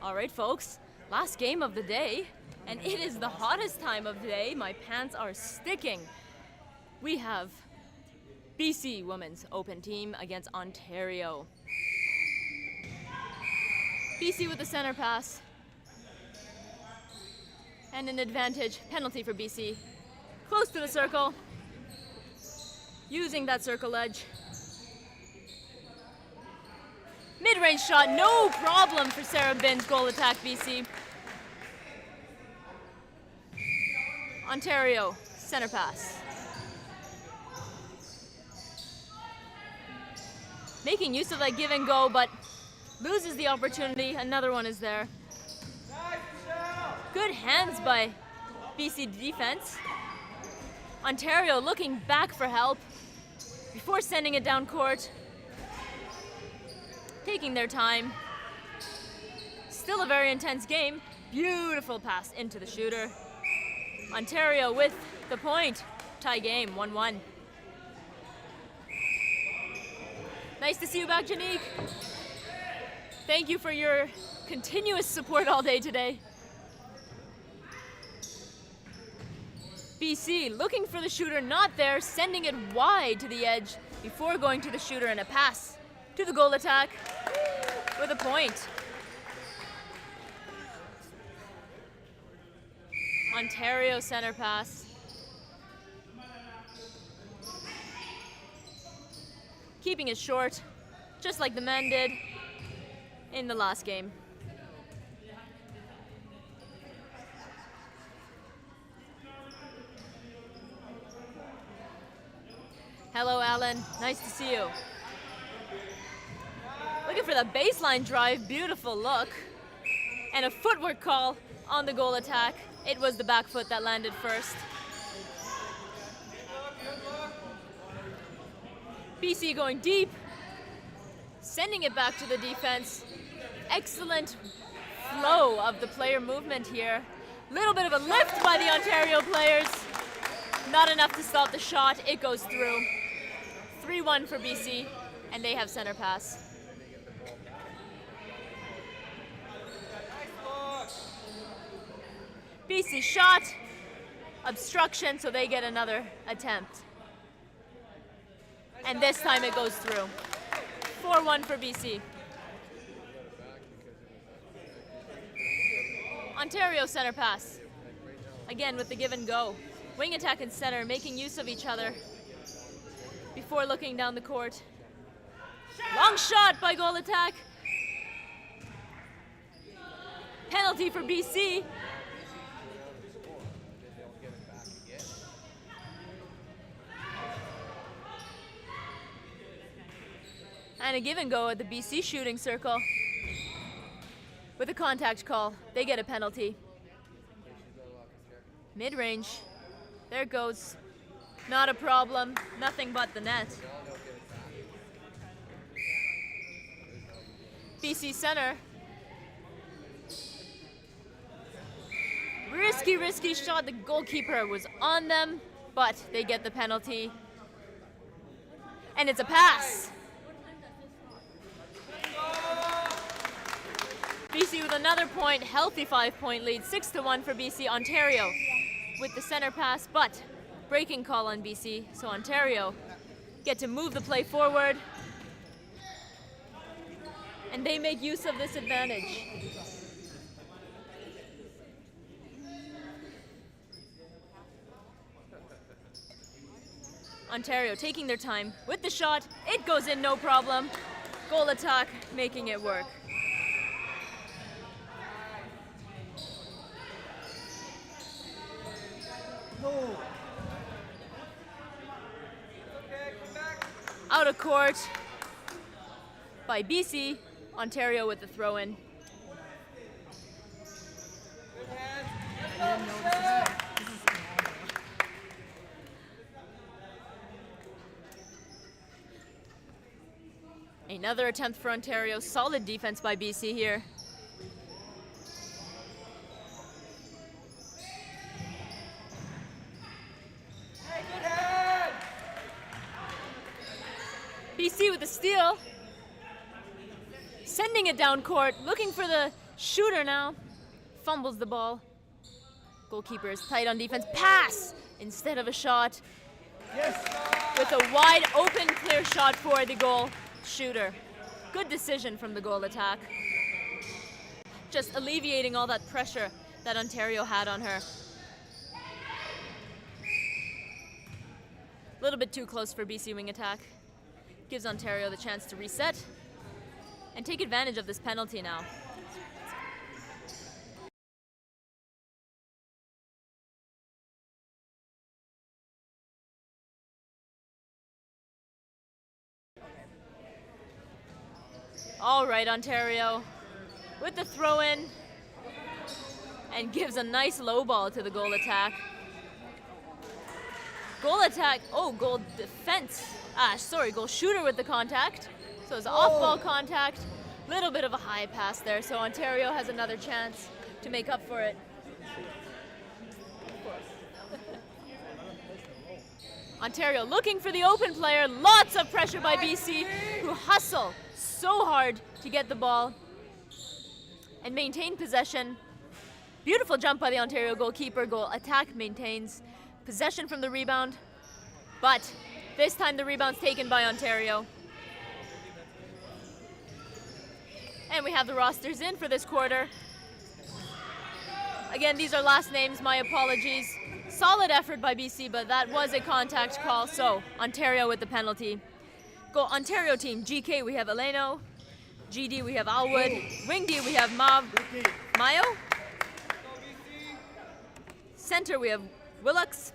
All right, folks, last game of the day, and it is the hottest time of the day. My pants are sticking. We have BC Women's Open Team against Ontario. BC with the center pass. And an advantage, penalty for BC. Close to the circle. Using that circle edge. Mid-range shot, no problem for Sarah Bin's goal attack, BC. Ontario, center pass. Making use of that give and go, but loses the opportunity. Another one is there. Good hands by BC defense. Ontario looking back for help before sending it down court. Taking their time. Still a very intense game. Beautiful pass into the shooter. Ontario with the point. Tie game, 1-1. Nice to see you back, Janique. Thank you for your continuous support all day today. BC looking for the shooter, not there, sending it wide to the edge before going to the shooter, and a pass to the goal attack with a point. Ontario center pass. Keeping it short, just like the men did in the last game. Hello, Alan. Nice to see you. Looking for the baseline drive. Beautiful look. And a footwork call on the goal attack. It was the back foot that landed first. BC going deep. Sending it back to the defense. Excellent flow of the player movement here. Little bit of a lift by the Ontario players. Not enough to stop the shot. It goes through. 3-1 for BC, and they have center pass. BC shot, obstruction, so they get another attempt. And this time it goes through. 4-1 for BC. Ontario center pass. Again with the give and go. Wing attack and center, making use of each other before looking down the court. Long shot by goal attack. Penalty for BC. And a give and go at the BC shooting circle. With a contact call, they get a penalty. Mid-range. There it goes. Not a problem. Nothing but the net. BC center. Risky shot. The goalkeeper was on them, but they get the penalty. And it's a pass. BC with another point. Healthy 5-point lead. 6-1 for BC. Ontario with the center pass, but breaking call on BC, so Ontario get to move the play forward, and they make use of this advantage. Ontario taking their time with the shot. It goes in, no problem. Goal attack, making it work. Out of court by BC. Ontario with the throw-in. Another attempt for Ontario. Solid defense by BC here. BC with the steal. Sending it down court, looking for the Shooter now fumbles the ball. Goalkeeper is tight on defense. Pass instead of a shot. Yes. With a wide open clear shot for the goal shooter. Good decision from the goal attack. Just alleviating all that pressure that Ontario had on her. A little bit too close for BC wing attack. Gives Ontario the chance to reset and take advantage of this penalty now. All right, Ontario with the throw in and gives a nice low ball to the goal attack. Goal attack, goal defense. Goal shooter with the contact. So it's off ball contact. Little bit of a high pass there, so Ontario has another chance to make up for it. Ontario looking for the open player. Lots of pressure by BC, who hustle so hard to get the ball and maintain possession. Beautiful jump by the Ontario goalkeeper. Goal attack maintains possession from the rebound, but this time the rebound's taken by Ontario. And we have the rosters in for this quarter. Again, these are last names, my apologies. Solid effort by BC, but that was a contact call, so Ontario with the penalty. Go Ontario team, GK we have Eleno, GD we have Alwood, Wing D we have Mayo, center we have Willux,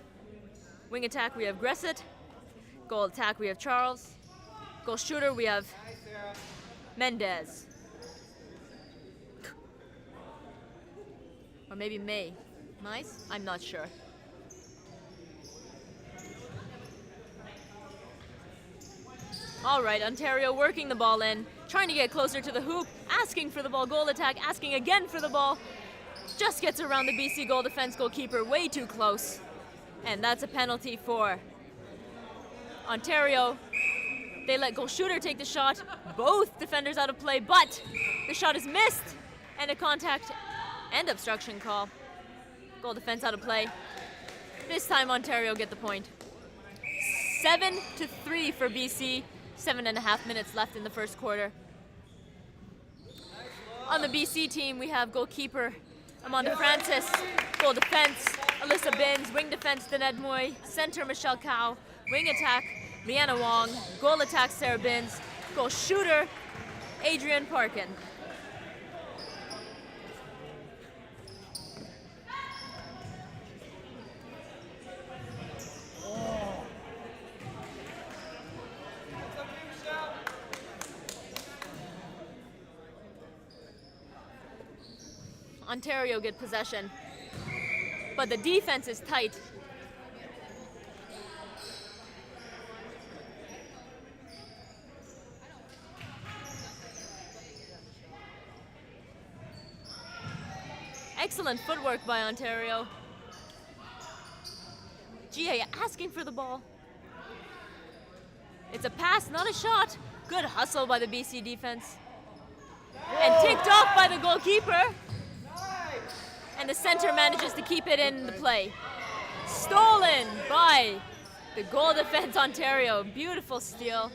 wing attack we have Gresset, goal attack we have Charles, goal shooter we have Mendez. Or maybe May. Nice? I'm not sure. All right, Ontario working the ball in, trying to get closer to the hoop, asking for the ball, goal attack, asking again for the ball. Just gets around the BC goal defense goalkeeper way too close. And that's a penalty for Ontario. They let goal shooter take the shot. Both defenders out of play, but the shot is missed. And a contact and obstruction call. Goal defense out of play. This time Ontario get the point. 7-3 for BC. 7.5 minutes left in the first quarter. On the BC team, we have goalkeeper Amanda Francis, goal defense Alyssa Binns, wing defense Danette Moy, center Michelle Cow, wing attack Leanna Wong, goal attack Sarah Binns, goal shooter Adrian Parkin. Ontario get possession, but the defense is tight. Excellent footwork by Ontario. Gia asking for the ball. It's a pass, not a shot. Good hustle by the BC defense. And ticked off by the goalkeeper. And the center manages to keep it in the play. Stolen by the goal defense Ontario. Beautiful steal.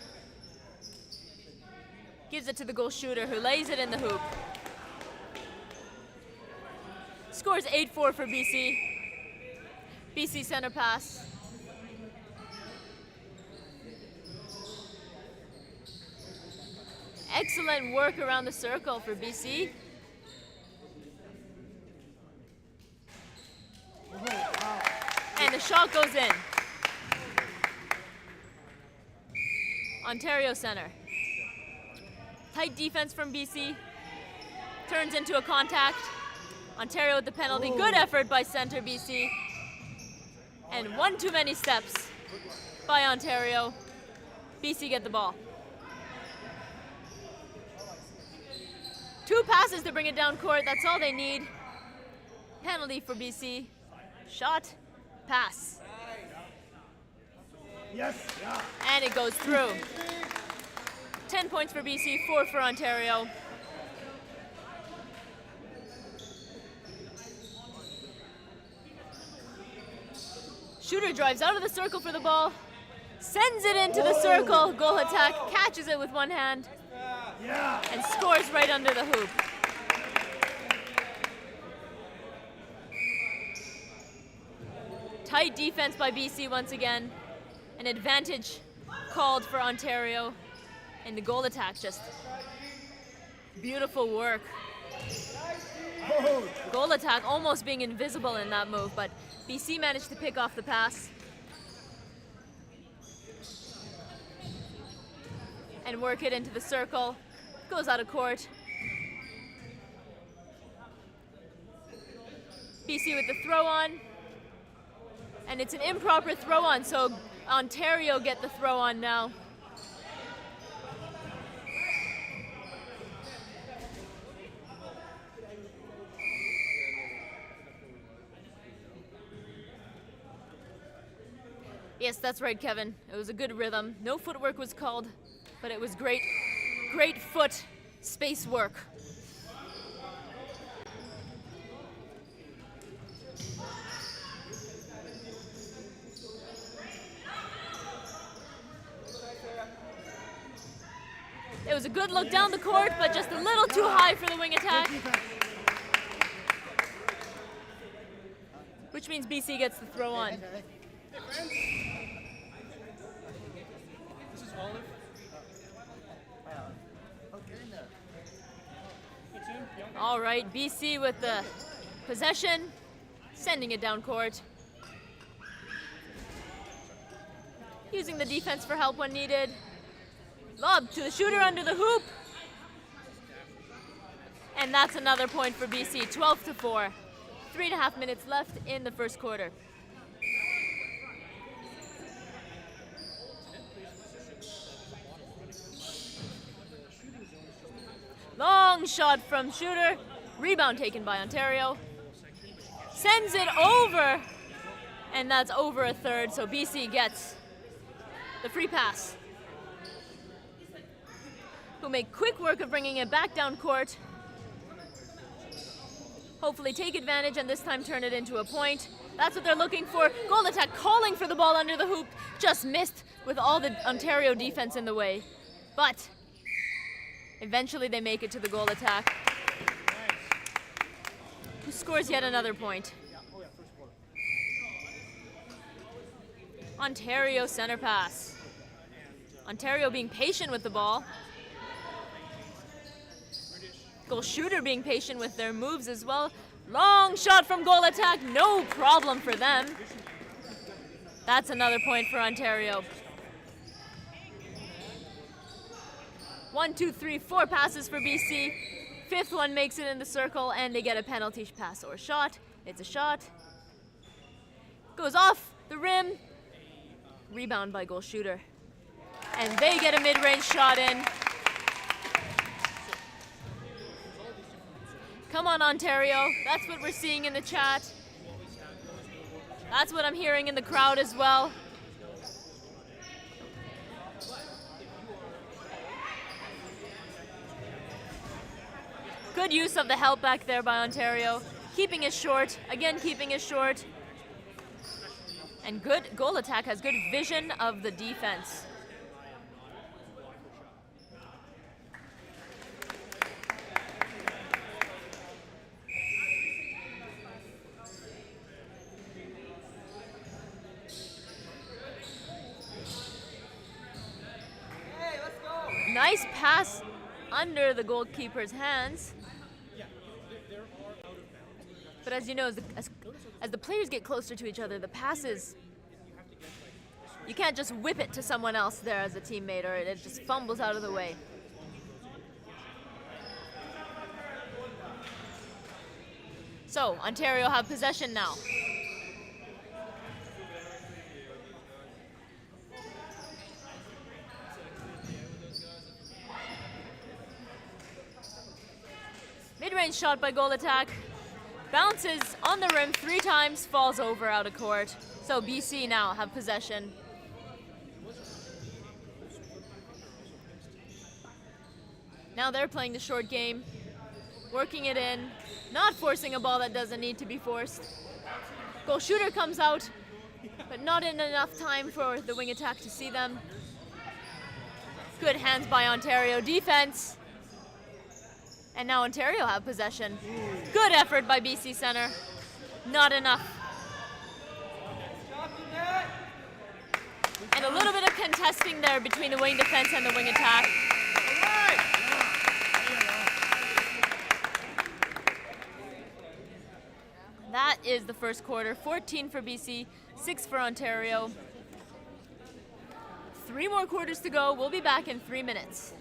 Gives it to the goal shooter who lays it in the hoop. Scores 8-4 for BC. BC center pass. Excellent work around the circle for BC. And the shot goes in. Ontario center. Tight defense from BC. Turns into a contact. Ontario with the penalty. Good effort by center BC. And one too many steps by Ontario. BC get the ball. Two passes to bring it down court. That's all they need. Penalty for BC. Shot, pass. Yes. Yeah. And it goes through. 10 points for BC, 4 for Ontario. Shooter drives out of the circle for the ball, sends it into the circle, goal attack, catches it with one hand, and scores right under the hoop. Tight defense by BC once again. An advantage called for Ontario. And the goal attack, just beautiful work. Goal attack almost being invisible in that move, but BC managed to pick off the pass. And work it into the circle. Goes out of court. BC with the throw on. And it's an improper throw on, so Ontario get the throw on now. Yes, that's right, Kevin. It was a good rhythm. No footwork was called, but it was great foot space work. It was a good look down the court, but just a little too high for the wing attack. Which means BC gets the throw on. This is Olive. All right, BC with the possession, sending it down court. Using the defense for help when needed. Lob to the shooter under the hoop. And that's another point for BC, 12-4. 3.5 minutes left in the first quarter. Long shot from shooter. Rebound taken by Ontario. Sends it over. And that's over a third, so BC gets the free pass. Who make quick work of bringing it back down court. Hopefully take advantage and this time turn it into a point. That's what they're looking for. Goal attack calling for the ball under the hoop. Just missed with all the Ontario defense in the way. But eventually they make it to the goal attack. Who scores yet another point. Ontario center pass. Ontario being patient with the ball. Goal shooter being patient with their moves as well. Long shot from goal attack, no problem for them. That's another point for Ontario. 1, 2, 3, 4 passes for BC. Fifth one makes it in the circle and they get a penalty pass or shot. It's a shot. Goes off the rim. Rebound by goal shooter. And they get a mid-range shot in. Come on, Ontario. That's what we're seeing in the chat. That's what I'm hearing in the crowd as well. Good use of the help back there by Ontario. Keeping it short. Again, keeping it short. And good goal attack has good vision of the defense. Nice pass under the goalkeeper's hands. But as you know, as the players get closer to each other, the passes, you can't just whip it to someone else there as a teammate or it just fumbles out of the way. So, Ontario have possession now. Mid-range shot by goal attack. Bounces on the rim 3 times, falls over out of court. So BC now have possession. Now they're playing the short game, working it in, not forcing a ball that doesn't need to be forced. Goal shooter comes out, but not in enough time for the wing attack to see them. Good hands by Ontario defense. And now Ontario have possession. Good effort by BC Center. Not enough. And a little bit of contesting there between the wing defense and the wing attack. That is the first quarter. 14 for BC, 6 for Ontario. 3 more quarters to go. We'll be back in 3 minutes.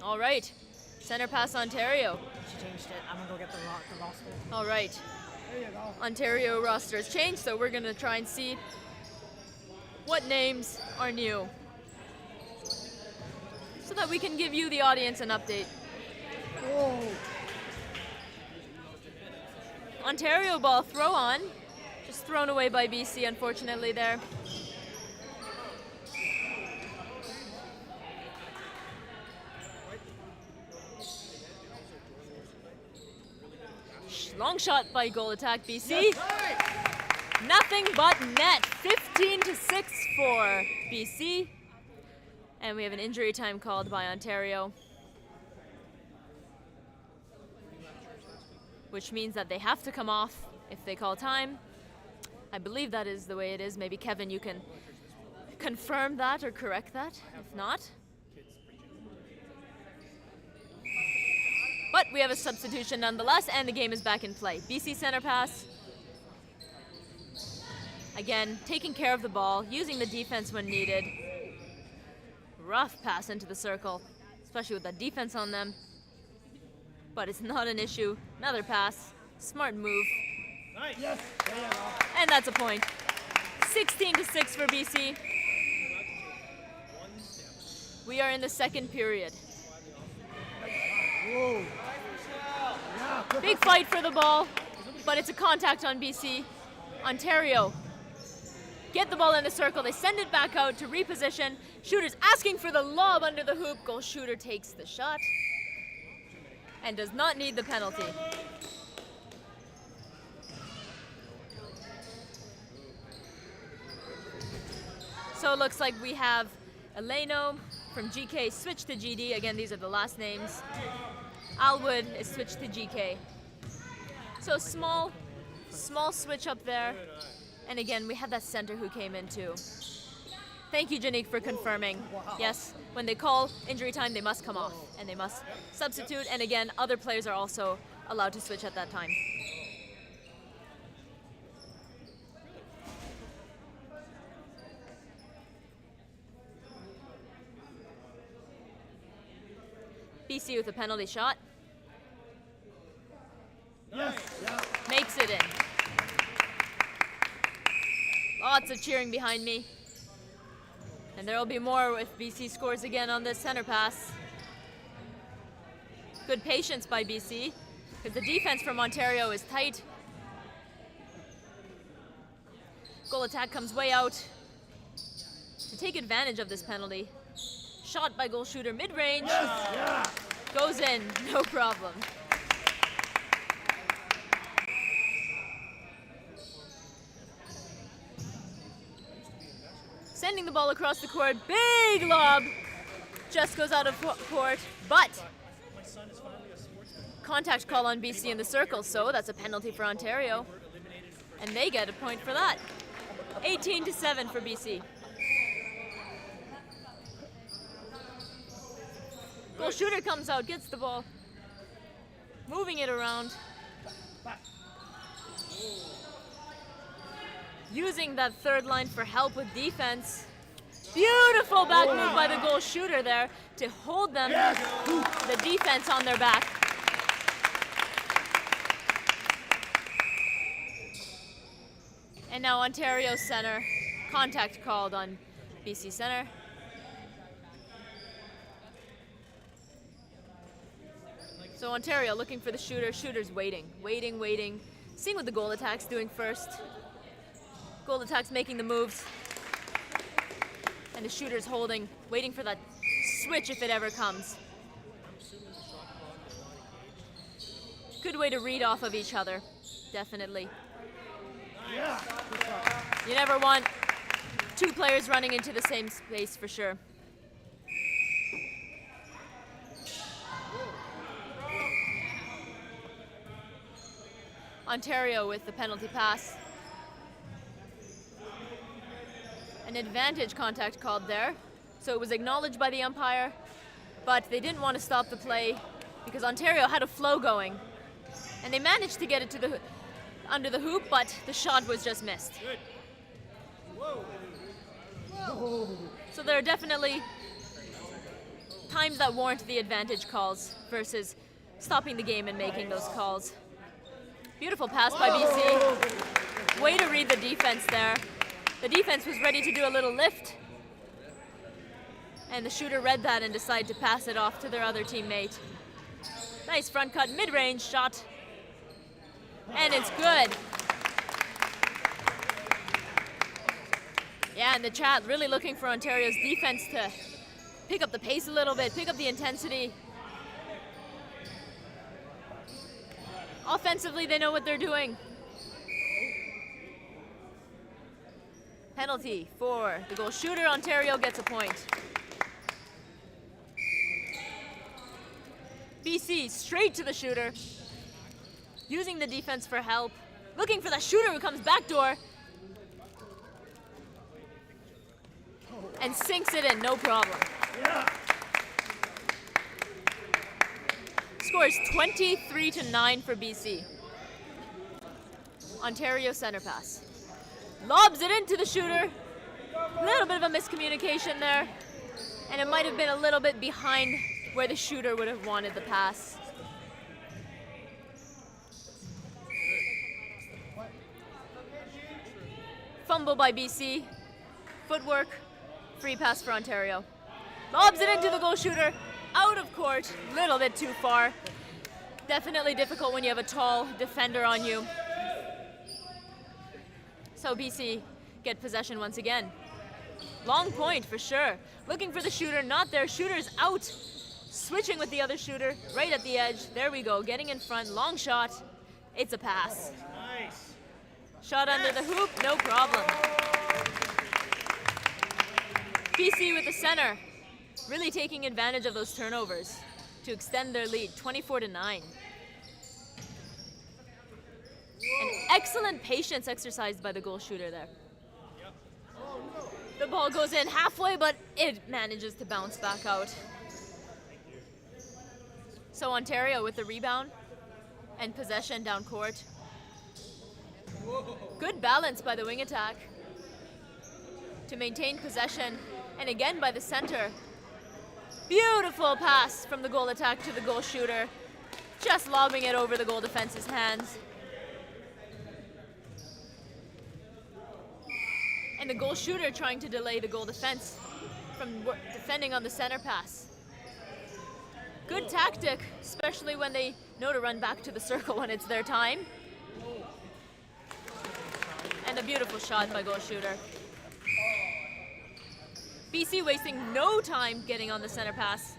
All right, center pass Ontario. She changed it. I'm gonna go get the roster. All right, There you go. Ontario roster has changed, so we're gonna try and see what names are new so that we can give you, the audience, an update. Whoa. Ontario ball throw on, just thrown away by BC, unfortunately there. Long shot by goal attack BC. Nothing but net. 15-6 for BC. And we have an injury time called by Ontario, which means that they have to come off if they call time. I believe that is the way it is. Maybe Kevin, you can confirm that or correct that, if not. But we have a substitution nonetheless, and the game is back in play. BC center pass. Again, taking care of the ball, using the defense when needed. Rough pass into the circle, especially with that defense on them. But it's not an issue. Another pass. Smart move. Nice. Yes. There you go. And that's a point. 16-6 for BC. We are in the second period. Whoa. Big fight for the ball, but it's a contact on BC. Ontario get the ball in the circle. They send it back out to reposition. Shooter's asking for the lob under the hoop. Goal shooter takes the shot and does not need the penalty. So it looks like we have Eleno from GK switched to GD. Again, these are the last names. Alwood is switched to GK. So small switch up there. And again, we have that center who came in too. Thank you, Janique, for confirming. Yes, when they call injury time, they must come off and they must substitute. And again, other players are also allowed to switch at that time. BC with a penalty shot. Yes. Yeah. Makes it in. Lots of cheering behind me. And there will be more if BC scores again on this center pass. Good patience by BC, because the defense from Ontario is tight. Goal attack comes way out to take advantage of this penalty. Shot by goal shooter mid-range. Yes. Yeah. Goes in, no problem. Sending the ball across the court, big lob. Just goes out of court, but contact call on BC in the circle, so that's a penalty for Ontario. And they get a point for that. 18-7 for BC. Goal shooter comes out, gets the ball, moving it around. Using that third line for help with defense. Beautiful back move by the goal shooter there to hold them, the defense on their back. And now Ontario center, contact called on BC center. So Ontario looking for the shooter. Shooter's waiting. Seeing what the goal attack's doing first. Goal attack's making the moves. And the shooter's holding, waiting for that switch if it ever comes. Good way to read off of each other, definitely. You never want two players running into the same space for sure. Ontario with the penalty pass. An advantage contact called there. So it was acknowledged by the umpire, but they didn't want to stop the play because Ontario had a flow going. And they managed to get it to the under the hoop, but the shot was just missed. So there are definitely times that warrant the advantage calls versus stopping the game and making those calls. Beautiful pass by BC. Way to read the defense there. The defense was ready to do a little lift, and the shooter read that and decided to pass it off to their other teammate. Nice front cut, mid-range shot, and it's good. Yeah, and the chat really looking for Ontario's defense to pick up the pace a little bit, pick up the intensity. Offensively, they know what they're doing. Penalty for the goal shooter. Ontario gets a point. BC straight to the shooter. Using the defense for help. Looking for that shooter who comes backdoor. And sinks it in, no problem. Scores 23-9 for BC. Ontario center pass. Lobs it into the shooter. A little bit of a miscommunication there. And it might have been a little bit behind where the shooter would have wanted the pass. Fumble by BC. Footwork. Free pass for Ontario. Lobs it into the goal shooter. Out of court. Little bit too far. Definitely difficult when you have a tall defender on you. So BC get possession once again. Long point for sure. Looking for the shooter, not there. Shooter's out. Switching with the other shooter, right at the edge. There we go, getting in front, long shot. It's a pass. Nice. Shot under the hoop, no problem. BC with the center, really taking advantage of those turnovers to extend their lead, 24-9. An excellent patience exercised by the goal shooter there. The ball goes in halfway, but it manages to bounce back out. So Ontario with the rebound and possession down court. Good balance by the wing attack to maintain possession, and again by the center. Beautiful pass from the goal attack to the goal shooter, just lobbing it over the goal defense's hands. And the goal shooter trying to delay the goal defense from defending on the center pass. Good tactic, especially when they know to run back to the circle when it's their time. And a beautiful shot by goal shooter. BC wasting no time getting on the center pass.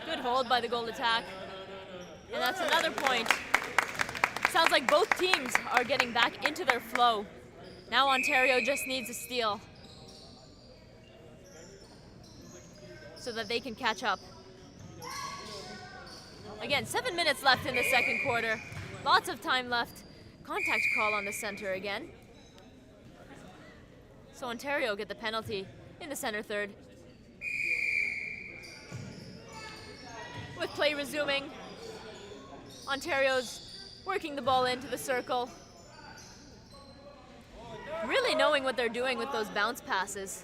Good hold by the goal attack. And that's another point. Sounds like both teams are getting back into their flow. Now Ontario just needs a steal so that they can catch up. Again, 7 minutes left in the second quarter. Lots of time left. Contact call on the center again. So Ontario get the penalty in the center third. With play resuming, Ontario's working the ball into the circle. Really knowing what they're doing with those bounce passes.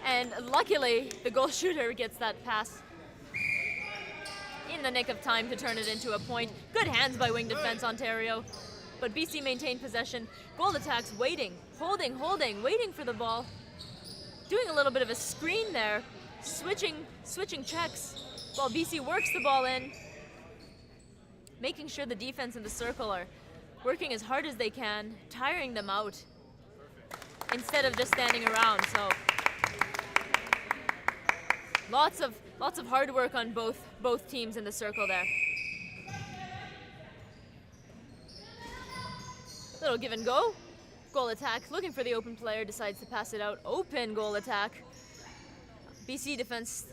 And luckily, the goal shooter gets that pass in the nick of time to turn it into a point. Good hands by wing defense, Ontario. But BC maintained possession. Goal attacks waiting, holding, waiting for the ball. Doing a little bit of a screen there. Switching checks while BC works the ball in. Making sure the defense in the circle are working as hard as they can, tiring them out instead of just standing around. So lots of hard work on both teams in the circle there. Little give and go. Goal attack, looking for the open player, decides to pass it out. Open goal attack. BC defense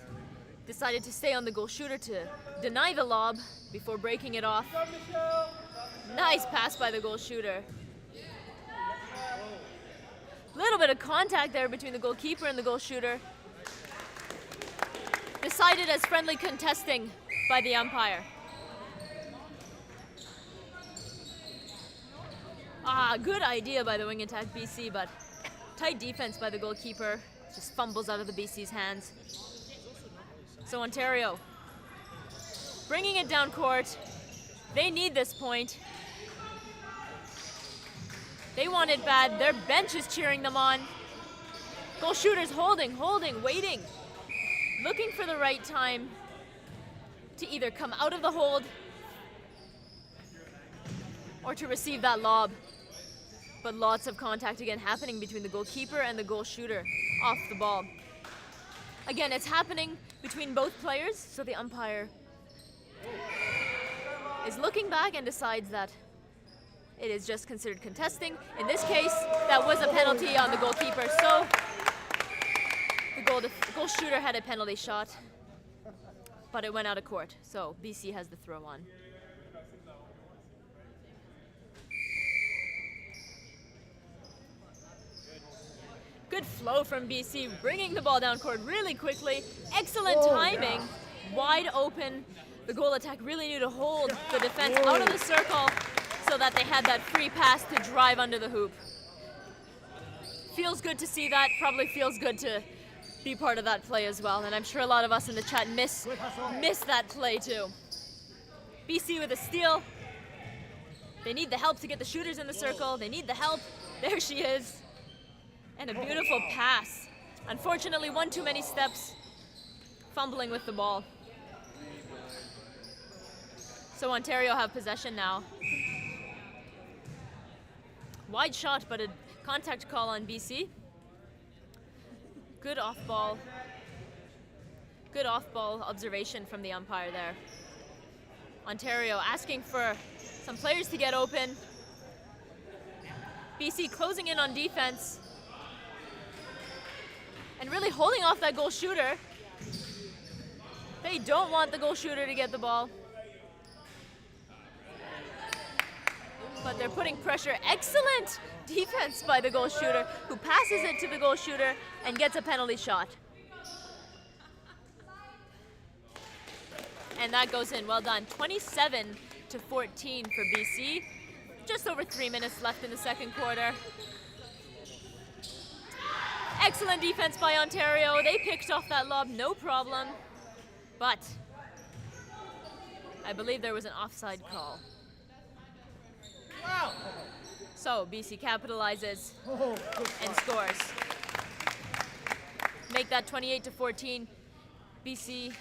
decided to stay on the goal shooter to deny the lob before breaking it off. Nice pass by the goal shooter. Little bit of contact there between the goalkeeper and the goal shooter. Decided as friendly contesting by the umpire. Good idea by the wing attack BC, but tight defense by the goalkeeper. Just fumbles out of the BC's hands. So Ontario bringing it down court. They need this point. They want it bad. Their bench is cheering them on. Goal shooters holding, waiting. Looking for the right time to either come out of the hold or to receive that lob. But lots of contact again happening between the goalkeeper and the goal shooter off the ball. Again, it's happening between both players, so the umpire is looking back and decides that it is just considered contesting. In this case, that was a penalty on the goalkeeper, so the goal shooter had a penalty shot, but it went out of court, so BC has the throw on. Good flow from BC, bringing the ball down court really quickly. Excellent timing, wide open. The goal attack really knew to hold the defense out of the circle so that they had that free pass to drive under the hoop. Feels good to see that, probably feels good to be part of that play as well, and I'm sure a lot of us in the chat miss that play too. BC with a steal, They need the help to get the shooters in the circle. They need the help. There she is. And a beautiful pass. Unfortunately, one too many steps. Fumbling with the ball. So Ontario have possession now. Wide shot, but a contact call on BC. Good off-ball. Good off-ball observation from the umpire there. Ontario asking for some players to get open. BC closing in on defense. And really holding off that goal shooter. They don't want the goal shooter to get the ball. But they're putting pressure. Excellent defense by the goal shooter, who passes it to the goal shooter and gets a penalty shot. And that goes in. Well done. 27-14 for BC. Just over 3 minutes left in the second quarter. Excellent defense by Ontario. They picked off that lob, no problem. But I believe there was an offside call. Wow. So BC capitalizes and scores. Make that 28-14. BC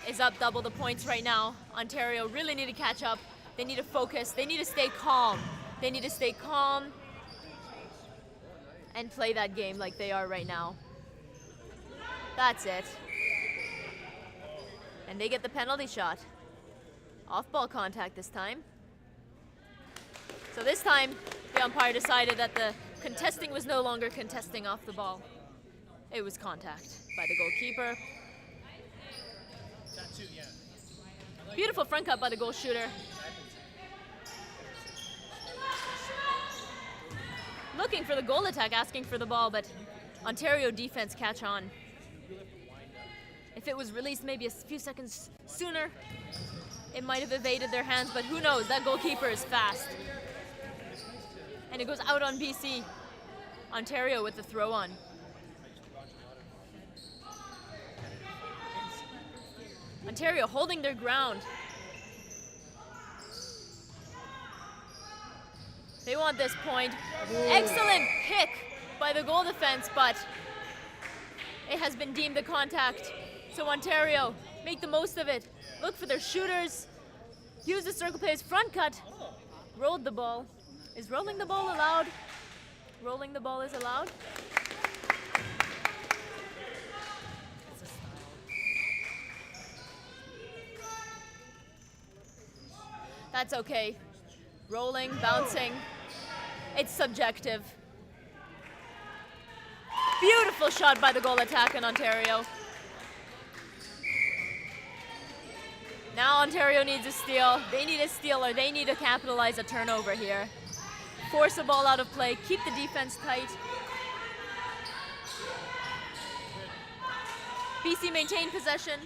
is up double the points right now. Ontario really need to catch up. They need to focus. They need to stay calm. They need to stay calm and play that game like they are right now. That's it. And they get the penalty shot. Off-ball contact this time. So this time, the umpire decided that the contesting was no longer contesting off the ball. It was contact by the goalkeeper. Beautiful front cut by the goal shooter. Looking for the goal attack, asking for the ball, but Ontario defense catch on. If it was released maybe a few seconds sooner, it might have evaded their hands, but who knows? That goalkeeper is fast. And it goes out on BC. Ontario with the throw on. Ontario holding their ground. They want this point. Excellent pick by the goal defense, but it has been deemed a contact. So Ontario, make the most of it. Look for their shooters. Use the circle plays. Front cut. Rolled the ball. Is rolling the ball allowed? Rolling the ball is allowed. That's okay. Rolling, bouncing. It's subjective. Beautiful shot by the goal attack in Ontario. Now Ontario needs a steal. They need a steal, or they need to capitalize a turnover here. Force a ball out of play. Keep the defense tight. BC maintain possession.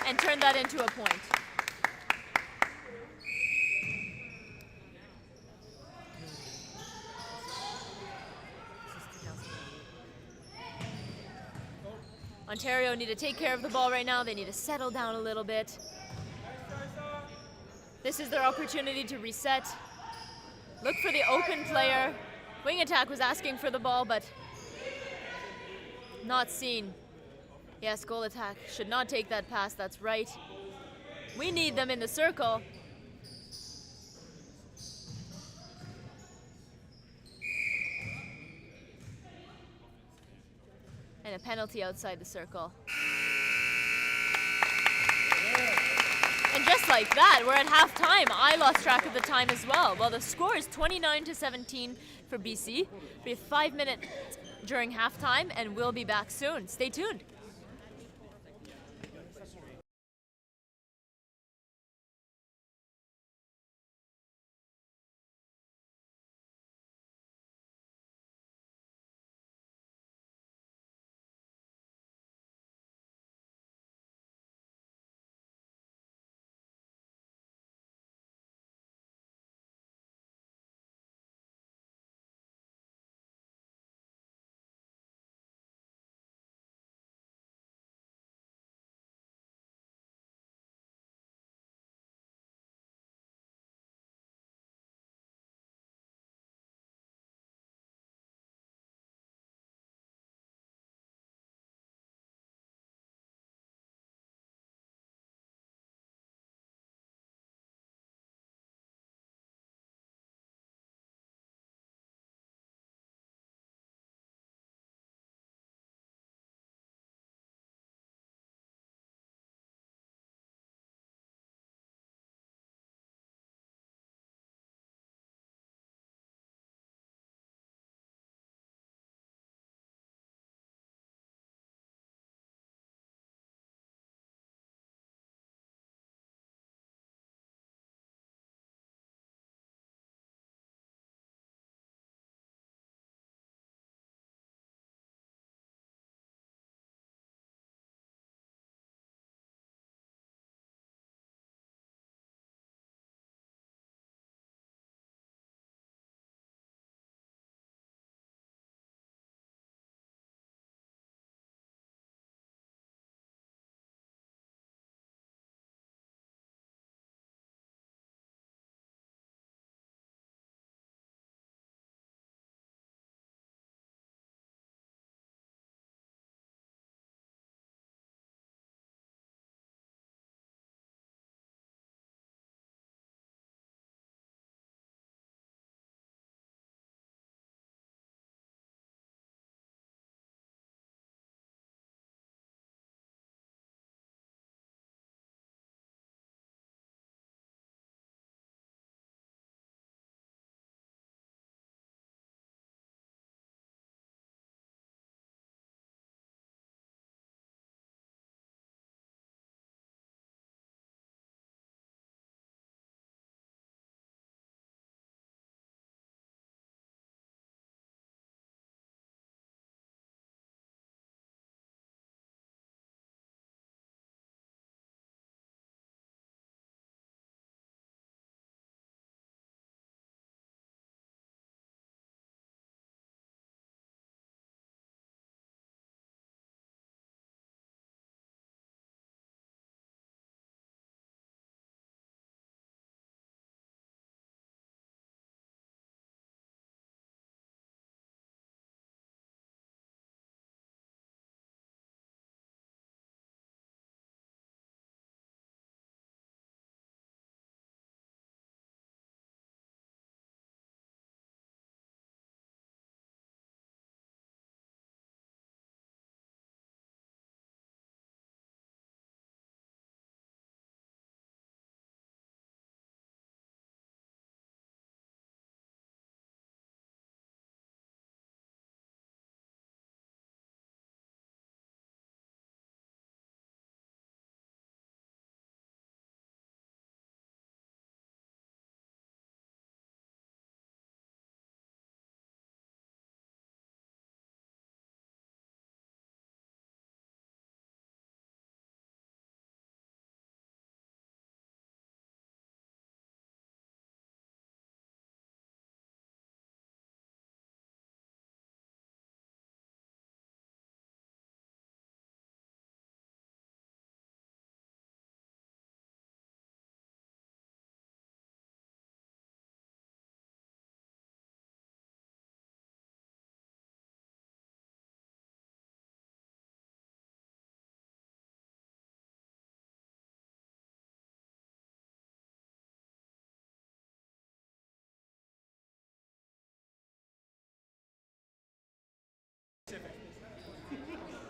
And turn that into a point. Ontario need to take care of the ball right now. They need to settle down a little bit. This is their opportunity to reset. Look for the open player. Wing attack was asking for the ball, but not seen. Yes, goal attack should not take that pass. That's right. We need them in the circle. And a penalty outside the circle. And just like that, we're at halftime. I lost track of the time as well. Well, the score is 29-17 for BC. We have 5 minutes during halftime, and we'll be back soon. Stay tuned.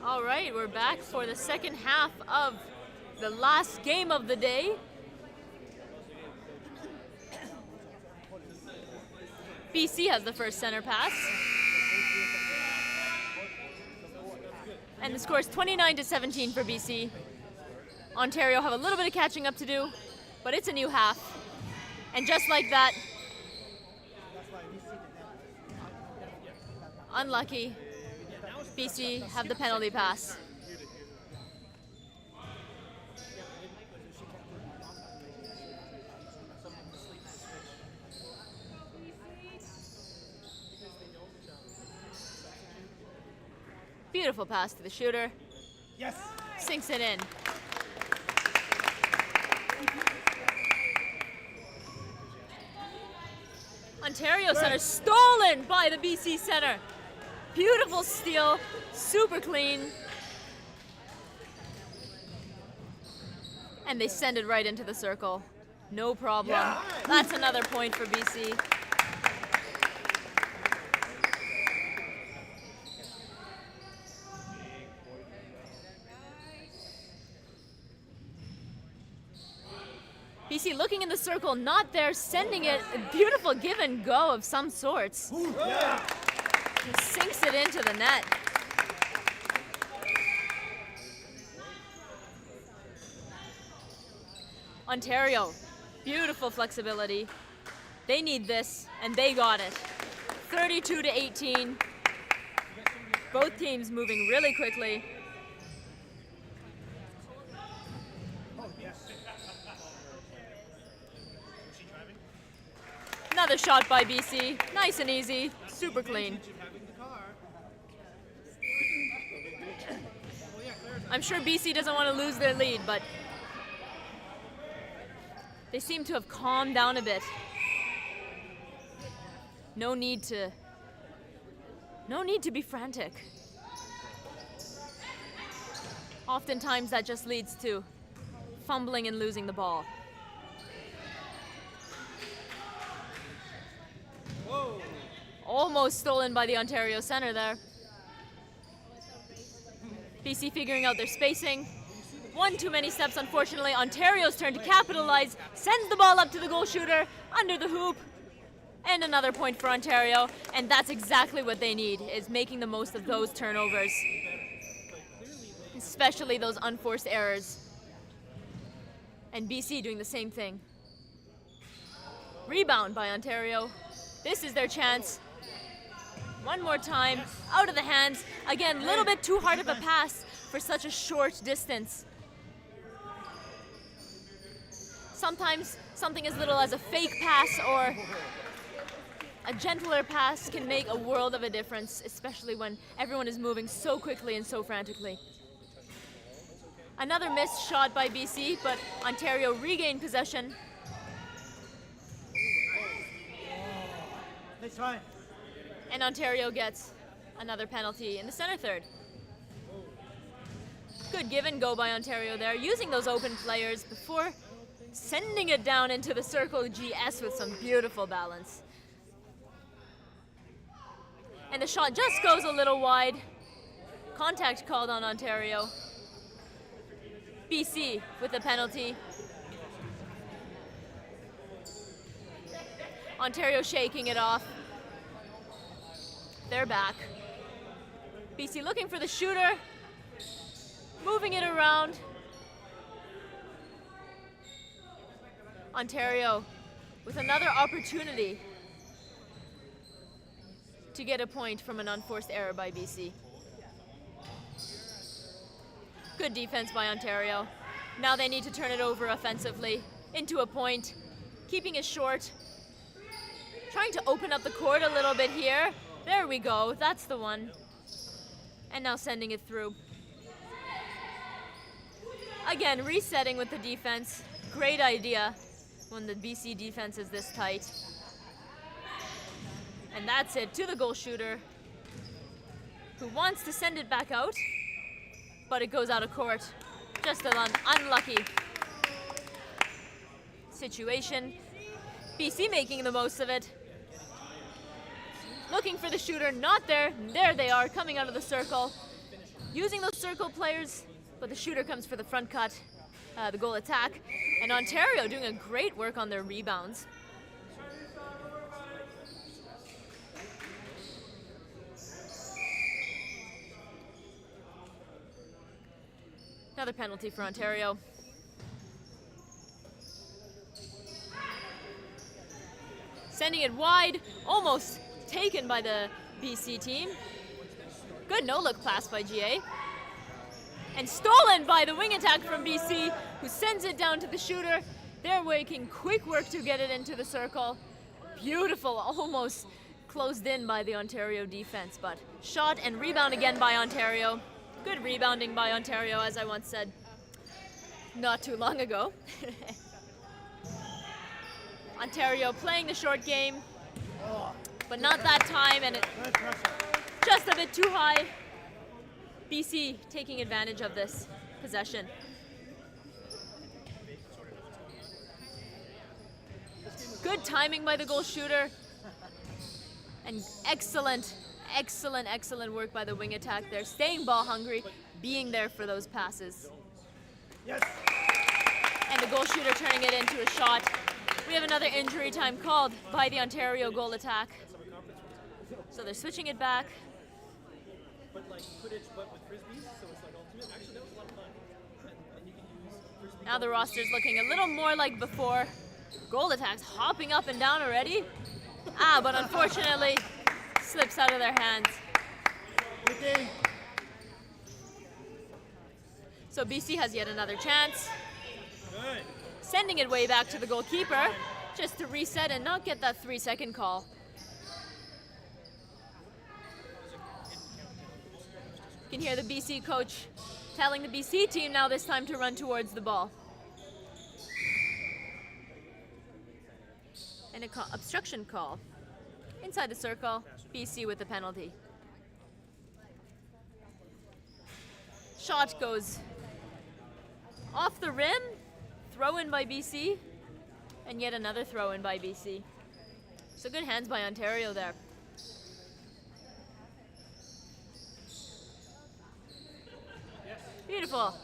All right, we're back for the second half of the last game of the day. BC has the first center pass. And the score is 29-17 for BC. Ontario have a little bit of catching up to do, but it's a new half. And just like that, unlucky, BC have the penalty pass. Beautiful pass to the shooter. Yes. Sinks it in. Ontario center stolen by the BC center. Beautiful steal, super clean. And they send it right into the circle. No problem. Yeah. That's another point for BC. BC looking in the circle, not there, sending it. A beautiful give and go of some sorts. Yeah. He sinks it into the net. Ontario, beautiful flexibility. They need this, and they got it. 32-18. Both teams moving really quickly. Another shot by BC. Nice and easy, super clean. I'm sure BC doesn't want to lose their lead, but they seem to have calmed down a bit. No need to be frantic. Oftentimes that just leads to fumbling and losing the ball. Whoa. Almost stolen by the Ontario center there. BC figuring out their spacing. One too many steps, unfortunately. Ontario's turn to capitalize. Sends the ball up to the goal shooter, under the hoop. And another point for Ontario. And that's exactly what they need, is making the most of those turnovers. Especially those unforced errors. And BC doing the same thing. Rebound by Ontario. This is their chance. One more time, out of the hands. Again, a little bit too hard of a pass for such a short distance. Sometimes something as little as a fake pass or a gentler pass can make a world of a difference, especially when everyone is moving so quickly and so frantically. Another missed shot by BC, but Ontario regained possession. Nice try. And Ontario gets another penalty in the center third. Good give and go by Ontario there, using those open players before sending it down into the circle. GS with some beautiful balance. And the shot just goes a little wide. Contact called on Ontario. BC with the penalty. Ontario shaking it off. They're back. BC looking for the shooter. Moving it around. Ontario with another opportunity to get a point from an unforced error by BC. Good defense by Ontario. Now they need to turn it over offensively into a point, keeping it short. Trying to open up the court a little bit here. There we go, that's the one. And now sending it through. Again, resetting with the defense. Great idea when the BC defense is this tight. And that's it, to the goal shooter, who wants to send it back out, but it goes out of court. Just an unlucky situation. BC making the most of it. Looking for the shooter, not there. There they are, coming out of the circle. using those circle players, but the shooter comes for the front cut, the goal attack. And Ontario doing a great work on their rebounds. Another penalty for Ontario. Sending it wide, almost taken by the BC team. Good no-look pass by GA. And stolen by the wing attack from BC, who sends it down to the shooter. They're making quick work to get it into the circle. Beautiful, almost closed in by the Ontario defense, but shot and rebound again by Ontario. Good rebounding by Ontario, as I once said not too long ago. Ontario playing the short game, but not that time, and it just a bit too high. BC taking advantage of this possession. Good timing by the goal shooter, and excellent work by the wing attack there, staying ball hungry, being there for those passes. Yes. And the goal shooter turning it into a shot. We have another injury time called by the Ontario goal attack. So they're switching it back. But like footage, but with frisbees, so it's like ultimate. Actually, that was a lot of fun. And you can use frisbee. Now the roster's looking a little more like before. Goal attacks hopping up and down already. But unfortunately, slips out of their hands. Okay. So BC has yet another chance. Good. Sending it way back to the goalkeeper, just to reset and not get that 3-second call. You can hear the BC coach telling the BC team now this time to run towards the ball. And an obstruction call. Inside the circle, BC with the penalty. Shot goes off the rim, throw in by BC, and yet another throw in by BC. So good hands by Ontario there. Beautiful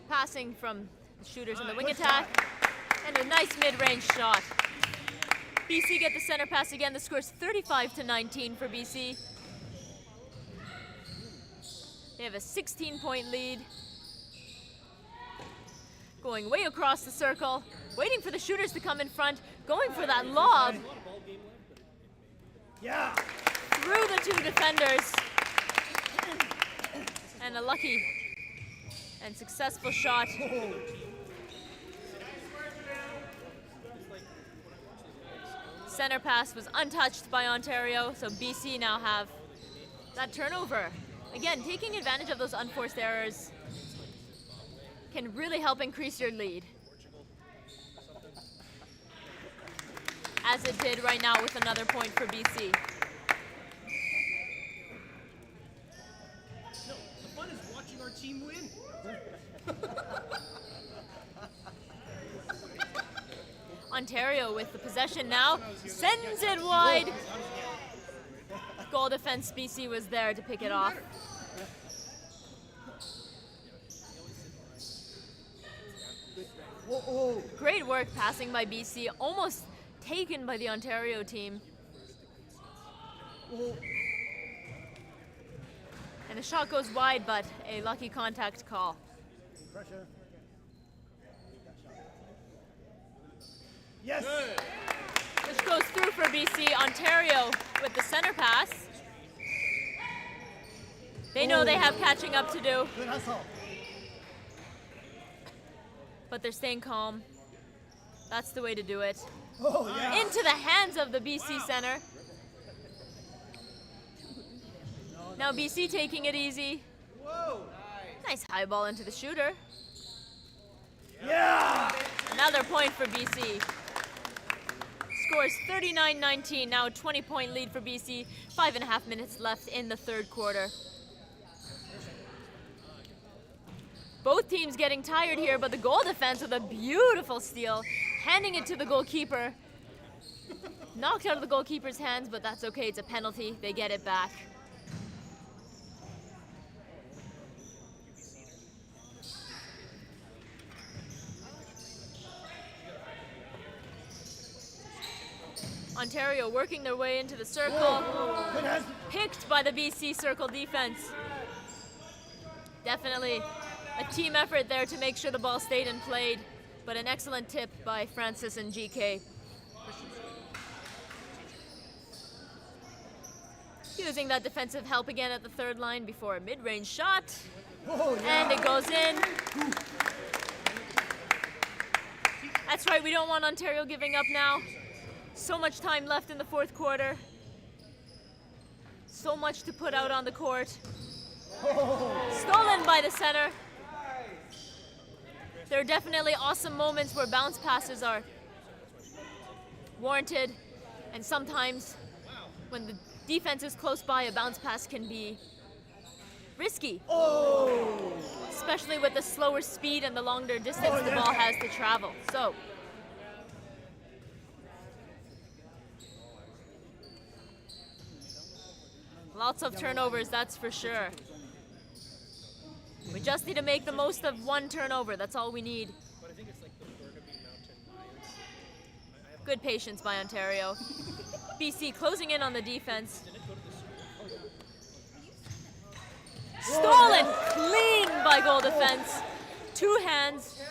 passing from the shooters in the wing attack, and a nice mid-range shot. BC get the center pass again. The score's 35-19 for BC. They have a 16-point lead. Going way across the circle, waiting for the shooters to come in front, going for that lob. Yeah. Through the two defenders. And a lucky and successful shot. Center pass was untouched by Ontario, so BC now have that turnover. Again, taking advantage of those unforced errors can really help increase your lead. As it did right now with another point for BC. No, the fun is watching our team win. Ontario with the possession now, sends it wide. Goal defense, BC was there to pick it off. Great work passing by BC, almost taken by the Ontario team. And the shot goes wide, but a lucky contact call. Pressure. Yes. Which goes through for BC. Ontario with the center pass. They know they have catching up to do, Good hustle. but they're staying calm. That's the way to do it. Oh, yeah. Into the hands of the BC center. Now BC taking it easy. Whoa. Nice high ball into the shooter. Yeah. Another point for BC. Scores 39-19, now a 20-point lead for BC. 5.5 minutes left in the third quarter. Both teams getting tired here, but the goal defense with a beautiful steal, handing it to the goalkeeper. Knocked out of the goalkeeper's hands, but that's okay, it's a penalty. They get it back. Ontario working their way into the circle. Good hands. Picked by the BC circle defense. Definitely a team effort there to make sure the ball stayed and played, but an excellent tip by Francis and GK. Using that defensive help again at the third line before a mid-range shot. Oh, yeah. And it goes in. That's right, we don't want Ontario giving up now. So much time left in the fourth quarter. So much to put out on the court. Stolen by the center. There are definitely awesome moments where bounce passes are warranted, and sometimes when the defense is close by, a bounce pass can be risky. Oh! Especially with the slower speed and the longer distance the ball has to travel. So, lots of turnovers, that's for sure. We just need to make the most of one turnover, that's all we need. But I think it's like the Burnaby Mountain Lions. Good patience by Ontario. BC closing in on the defense. Didn't it go to the school? Stolen clean by goal defense. Two hands.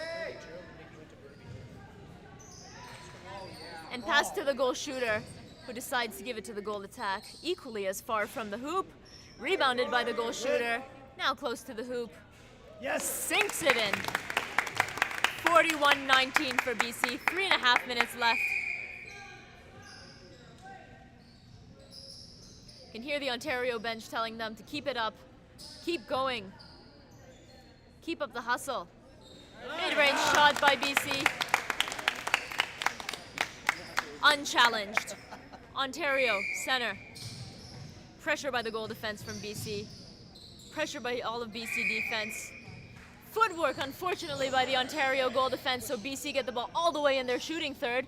And pass to the goal shooter, who decides to give it to the goal attack. Equally as far from the hoop. Rebounded by the goal shooter. Now close to the hoop. Yes! Sinks it in. 41-19 for BC. 3.5 minutes left. You can hear the Ontario bench telling them to keep it up. Keep going. Keep up the hustle. Mid-range shot by BC. Unchallenged. Ontario, center. Pressure by the goal defense from BC. Pressure by all of BC defense. Footwork, unfortunately, by the Ontario goal defense, so BC get the ball all the way in their shooting third.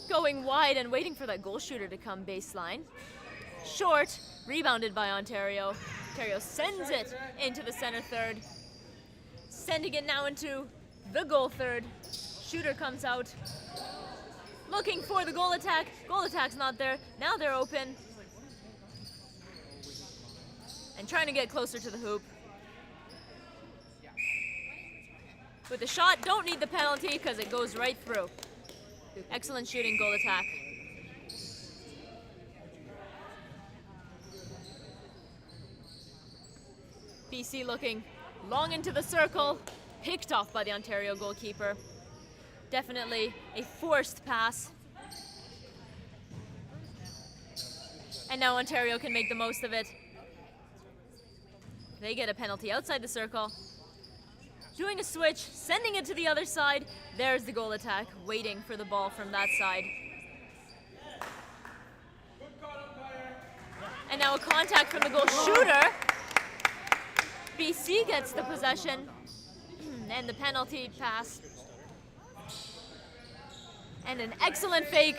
Going wide and waiting for that goal shooter to come baseline. Short, rebounded by Ontario. Ontario sends it into the center third. Sending it now into the goal third. Shooter comes out. Looking for the goal attack. Goal attack's not there. Now they're open. And trying to get closer to the hoop. With the shot, don't need the penalty because it goes right through. Excellent shooting, goal attack. BC looking long into the circle, picked off by the Ontario goalkeeper. Definitely a forced pass. And now Ontario can make the most of it. They get a penalty outside the circle. Doing a switch, sending it to the other side. There's the goal attack, waiting for the ball from that side. And now a contact from the goal shooter. BC gets the possession and the penalty pass. And an excellent fake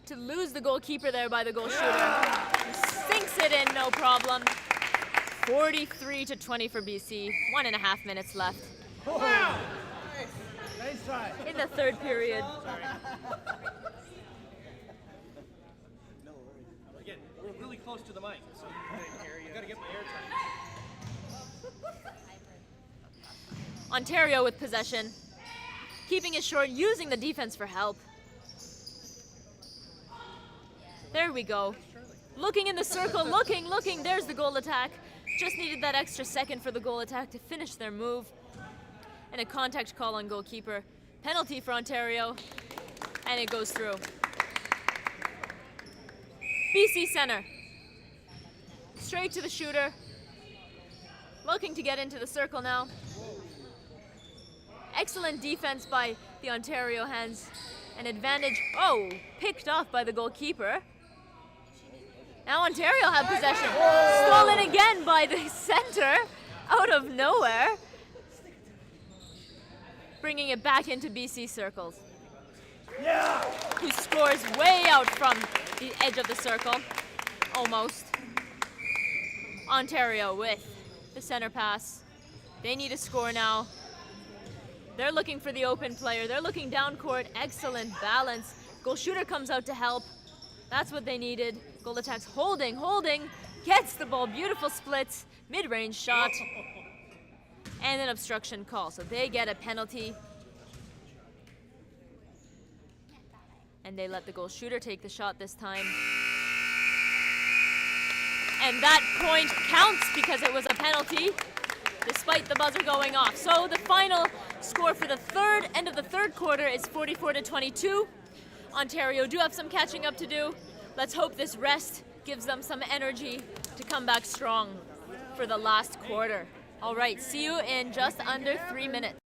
to lose the goalkeeper there by the goal shooter. He sinks it in, no problem. 43-20 for BC. 1.5 minutes left. Oh. Nice try. In the third period. Again, we're really close to the mic, so you gotta get my airtime. Ontario with possession. Keeping it short, using the defense for help. There we go. Looking in the circle, looking. There's the goal attack. Just needed that extra second for the goal attack to finish their move. And a contact call on goalkeeper. Penalty for Ontario. And it goes through. BC center. Straight to the shooter. Looking to get into the circle now. Excellent defense by the Ontario hands. An advantage, picked off by the goalkeeper. Now Ontario have possession. Stolen again by the center, out of nowhere. Bringing it back into BC circles. Yeah! Who scores way out from the edge of the circle, almost. Ontario with the center pass. They need a score now. They're looking for the open player. They're looking down court. Excellent balance. Goal shooter comes out to help. That's what they needed. Goal attacks holding. Gets the ball. Beautiful splits. Mid-range shot. And an obstruction call. So they get a penalty. And they let the goal shooter take the shot this time. And that point counts because it was a penalty, despite the buzzer going off. So the final score for the end of the third quarter is 44-22. Ontario do have some catching up to do. Let's hope this rest gives them some energy to come back strong for the last quarter. All right, see you in just under 3 minutes.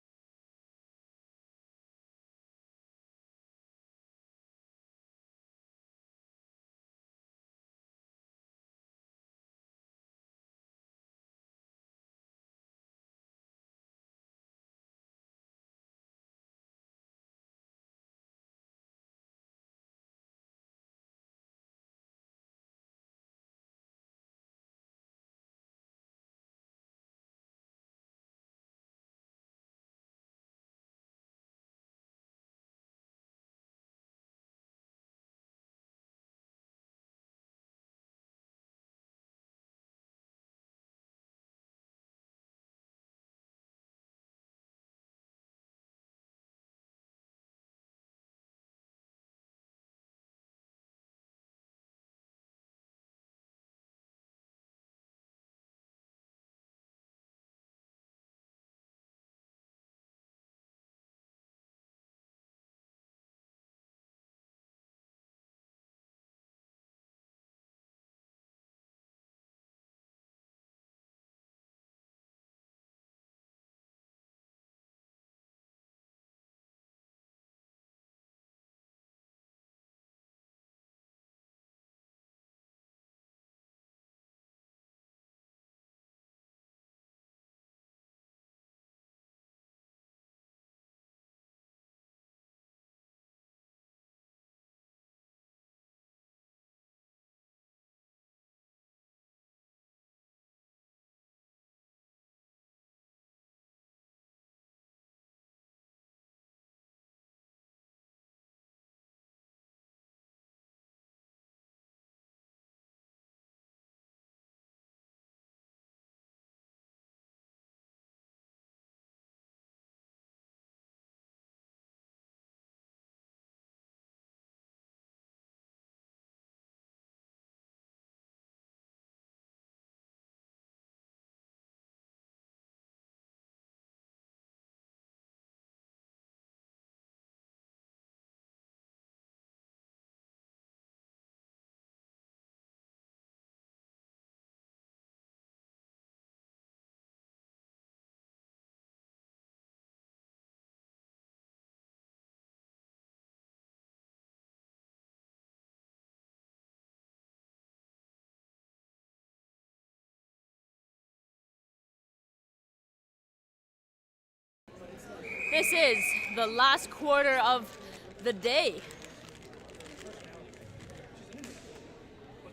This is the last quarter of the day.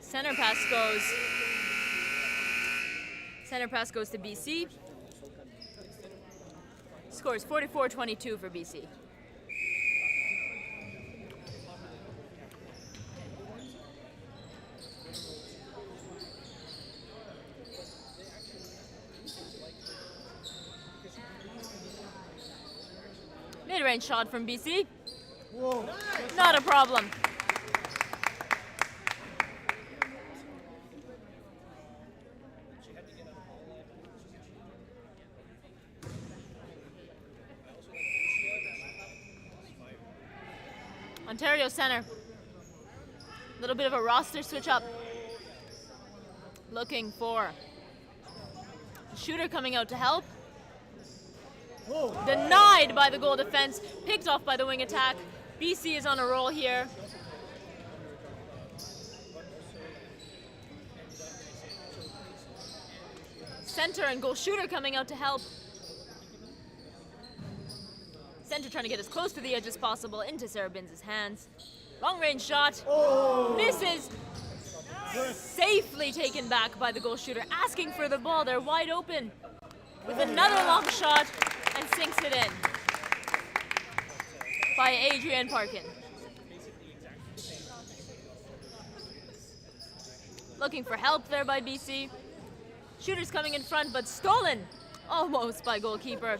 Center pass goes to BC. Scores 44-22 for BC. Mid-range shot from BC. Whoa. Not a problem. Ontario center. A little bit of a roster switch up. Looking for a shooter coming out to help. Whoa. Denied by the goal defense. Picked off by the wing attack. BC is on a roll here. Center and goal shooter coming out to help. Center trying to get as close to the edge as possible into Sarah Binns' hands. Long range shot. Oh. Misses. Safely taken back by the goal shooter. Asking for the ball. They're wide open. With another long shot and sinks it in. by Adrian Parkin. Looking for help there by BC. Shooters coming in front, but stolen almost by goalkeeper.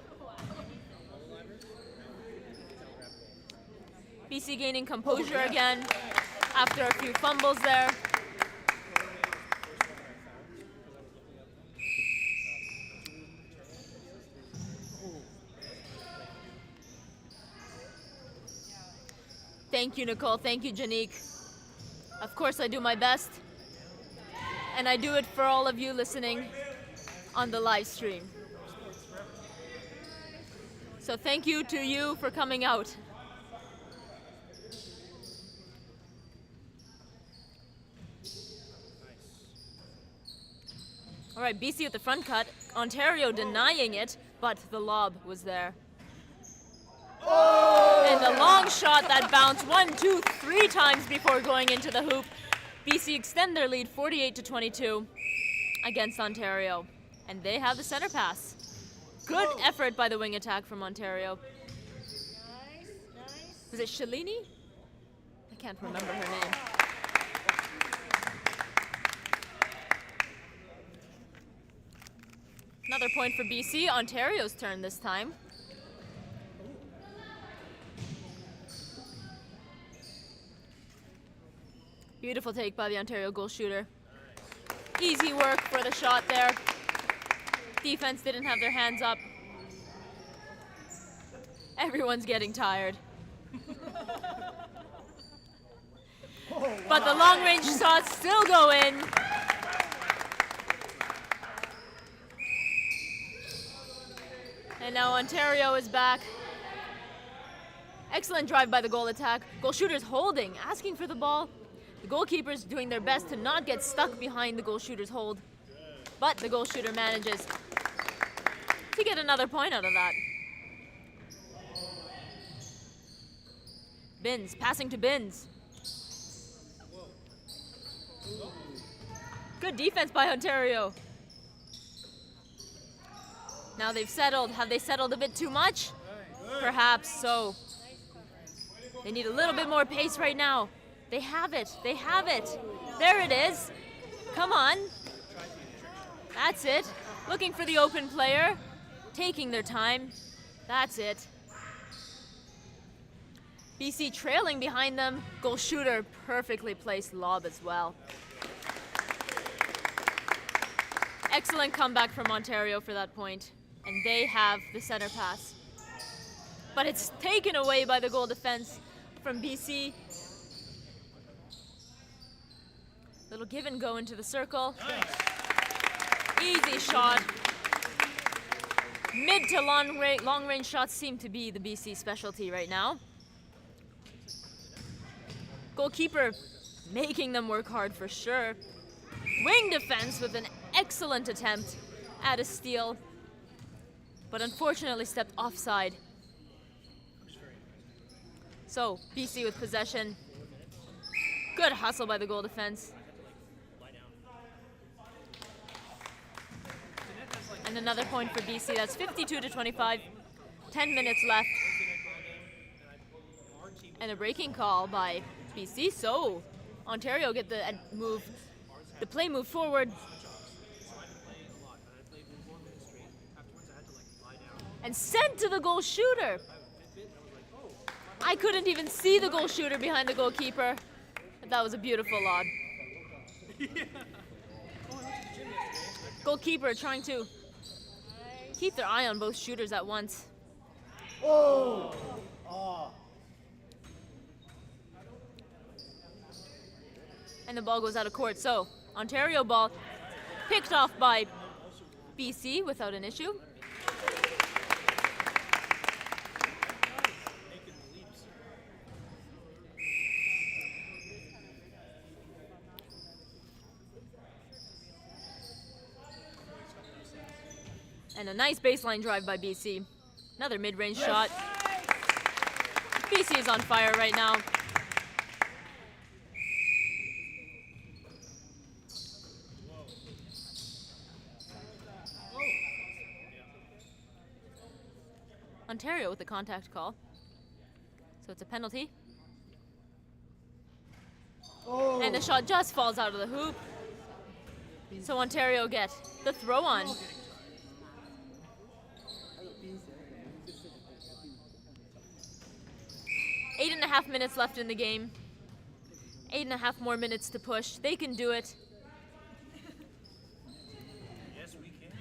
BC gaining composure again after a few fumbles there. Thank you, Nicole. Thank you, Janique. Of course, I do my best. And I do it for all of you listening on the live stream. So thank you to you for coming out. All right, BC with the front cut. Ontario denying it, but the lob was there. And a long shot that bounced 1, 2, 3 times before going into the hoop. BC extend their lead 48-22 against Ontario. And they have the center pass. Good effort by the wing attack from Ontario. Was it Shalini? I can't remember her name. Another point for BC. Ontario's turn this time. Beautiful take by the Ontario goal shooter. Easy work for the shot there. Defense didn't have their hands up. Everyone's getting tired. But the long range shots still go in. And now Ontario is back. Excellent drive by the goal attack. Goal shooter's holding, asking for the ball. The goalkeeper's doing their best to not get stuck behind the goal shooter's hold. But the goal shooter manages to get another point out of that. Binns, passing to Binns. Good defense by Ontario. Now they've settled. Have they settled a bit too much? Perhaps so. They need a little bit more pace right now. They have it. They have it. There it is. Come on. That's it. Looking for the open player. Taking their time. That's it. BC trailing behind them. Goal shooter, perfectly placed lob as well. Excellent comeback from Ontario for that point. And they have the center pass. But it's taken away by the goal defense from BC. Little give and go into the circle. Easy shot. Mid to long range shots seem to be the BC specialty right now. Goalkeeper making them work hard for sure. Wing defense with an excellent attempt at a steal, but unfortunately stepped offside. So BC with possession. Good hustle by the goal defense. And another point for BC. That's 52-25. 10 minutes left. And a breaking call by BC. So Ontario get the play move forward. And sent to the goal shooter. I couldn't even see the goal shooter behind the goalkeeper. But that was a beautiful lob. Goalkeeper trying to keep their eye on both shooters at once. Oh! Oh. And the ball goes out of court. So Ontario ball picked off by BC without an issue. And a nice baseline drive by BC. Another mid-range shot. BC is on fire right now. Ontario with the contact call. So it's a penalty. Oh. And the shot just falls out of the hoop. So Ontario get the throw on. 8.5 minutes left in the game. 8.5 more minutes to push. They can do it. Yes, we can.